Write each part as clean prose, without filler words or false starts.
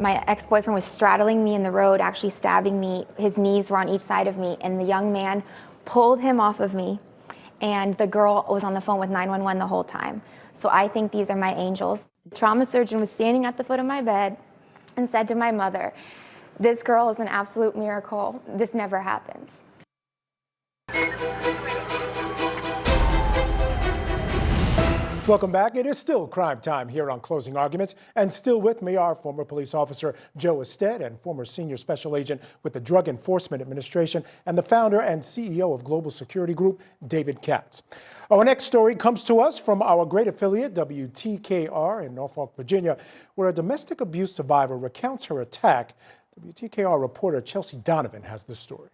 My ex-boyfriend was straddling me in the road, actually stabbing me. His knees were on each side of me, and the young man pulled him off of me, and the girl was on the phone with 911 the whole time. So I think these are my angels. The trauma surgeon was standing at the foot of my bed and said to my mother, "This girl is an absolute miracle. This never happens." Welcome back. It is still crime time here on Closing Arguments, and still with me are former police officer Joe Estet and former senior special agent with the Drug Enforcement Administration and the founder and CEO of Global Security Group, David Katz. Our next story comes to us from our great affiliate, WTKR in Norfolk, Virginia, where a domestic abuse survivor recounts her attack. WTKR reporter Chelsea Donovan has the story.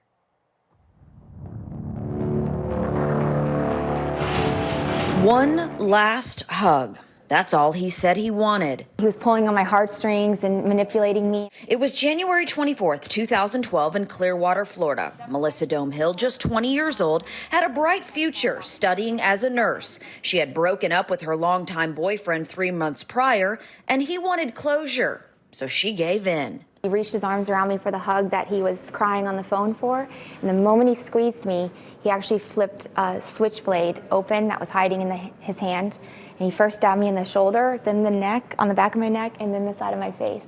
One last hug. That's all he said he wanted. He was pulling on my heartstrings and manipulating me. It was January 24th, 2012 in Clearwater, Florida. Melissa Dohme Hill, just 20 years old, had a bright future studying as a nurse. She had broken up with her longtime boyfriend 3 months prior, and he wanted closure, so she gave in. He reached his arms around me for the hug that he was crying on the phone for, and the moment he squeezed me, he actually flipped a switchblade open that was hiding in his hand. And he first stabbed me in the shoulder, then the neck, on the back of my neck, and then the side of my face.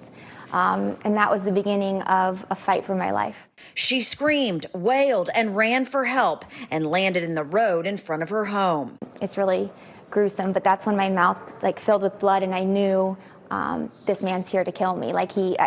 And that was the beginning of a fight for my life. She screamed, wailed, and ran for help and landed in the road in front of her home. It's really gruesome, but that's when my mouth filled with blood, and I knew this man's here to kill me.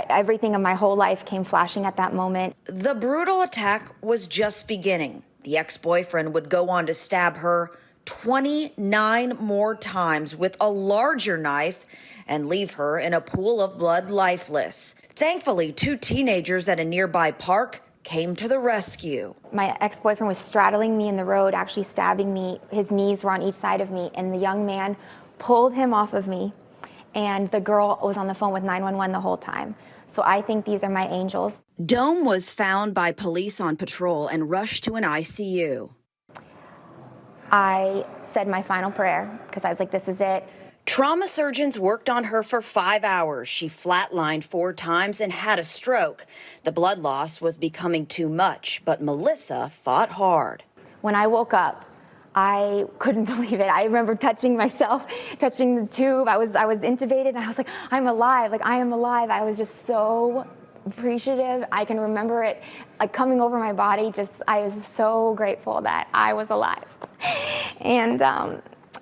Everything in my whole life came flashing at that moment. The brutal attack was just beginning. The ex-boyfriend would go on to stab her 29 more times with a larger knife and leave her in a pool of blood lifeless. Thankfully, 2 teenagers at a nearby park came to the rescue. My ex-boyfriend was straddling me in the road, actually stabbing me. His knees were on each side of me, and the young man pulled him off of me, and the girl was on the phone with 911 the whole time. So I think these are my angels. Dohme was found by police on patrol and rushed to an ICU. I said my final prayer because I was like, this is it. Trauma surgeons worked on her for 5 hours. She flatlined 4 times and had a stroke. The blood loss was becoming too much, but Melissa fought hard. When I woke up, I couldn't believe it. I remember touching myself, touching the tube. I was intubated, and I was like, I'm alive. I am alive. I was just so appreciative. I can remember it coming over my body. I was so grateful that I was alive. And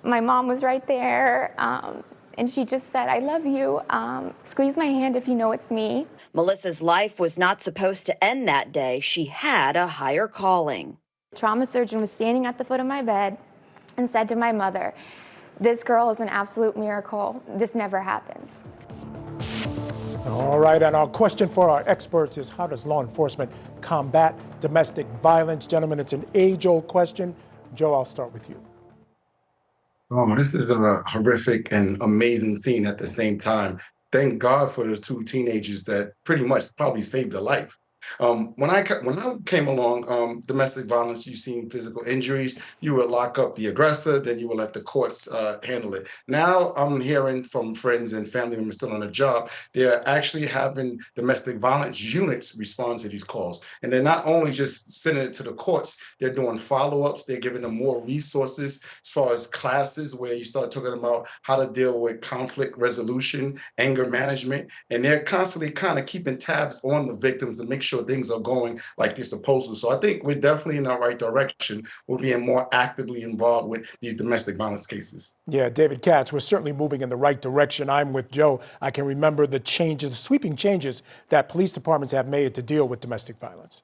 my mom was right there, and she just said, I love you. Squeeze my hand if you know it's me. Melissa's life was not supposed to end that day. She had a higher calling. The trauma surgeon was standing at the foot of my bed and said to my mother, "This girl is an absolute miracle. This never happens." All right, and our question for our experts is, how does law enforcement combat domestic violence? Gentlemen, it's an age-old question. Joe, I'll start with you. This is a horrific and amazing scene at the same time. Thank God for those 2 teenagers that pretty much probably saved their life. When I came along, domestic violence, you seen physical injuries, you would lock up the aggressor, then you would let the courts handle it. Now I'm hearing from friends and family members still on the job, they're actually having domestic violence units respond to these calls. And they're not only just sending it to the courts, they're doing follow-ups, they're giving them more resources as far as classes where you start talking about how to deal with conflict resolution, anger management, and they're constantly kind of keeping tabs on the victims and make sure things are going like they're supposed to. So I think we're definitely in the right direction. We're being more actively involved with these domestic violence cases. Yeah, David Katz, we're certainly moving in the right direction. I'm with Joe. I can remember the changes, the sweeping changes that police departments have made to deal with domestic violence.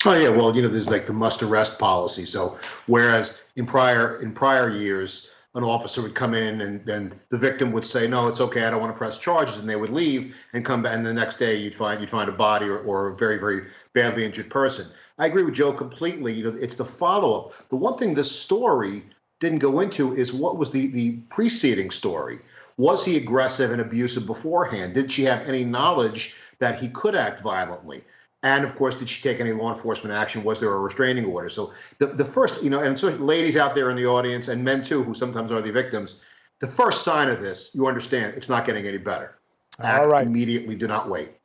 Oh yeah, well, there's the must arrest policy. So whereas in prior years, an officer would come in and then the victim would say, no, it's okay, I don't want to press charges, and they would leave and come back, and the next day you'd find a body or a very, very badly injured person. I agree with Joe completely. It's the follow-up. The one thing this story didn't go into is what was the preceding story. Was he aggressive and abusive beforehand? Did she have any knowledge that he could act violently? And of course, did she take any law enforcement action? Was there a restraining order? So the first, and so ladies out there in the audience and men too, who sometimes are the victims, the first sign of this, you understand it's not getting any better. Act All right. immediately. Do not wait.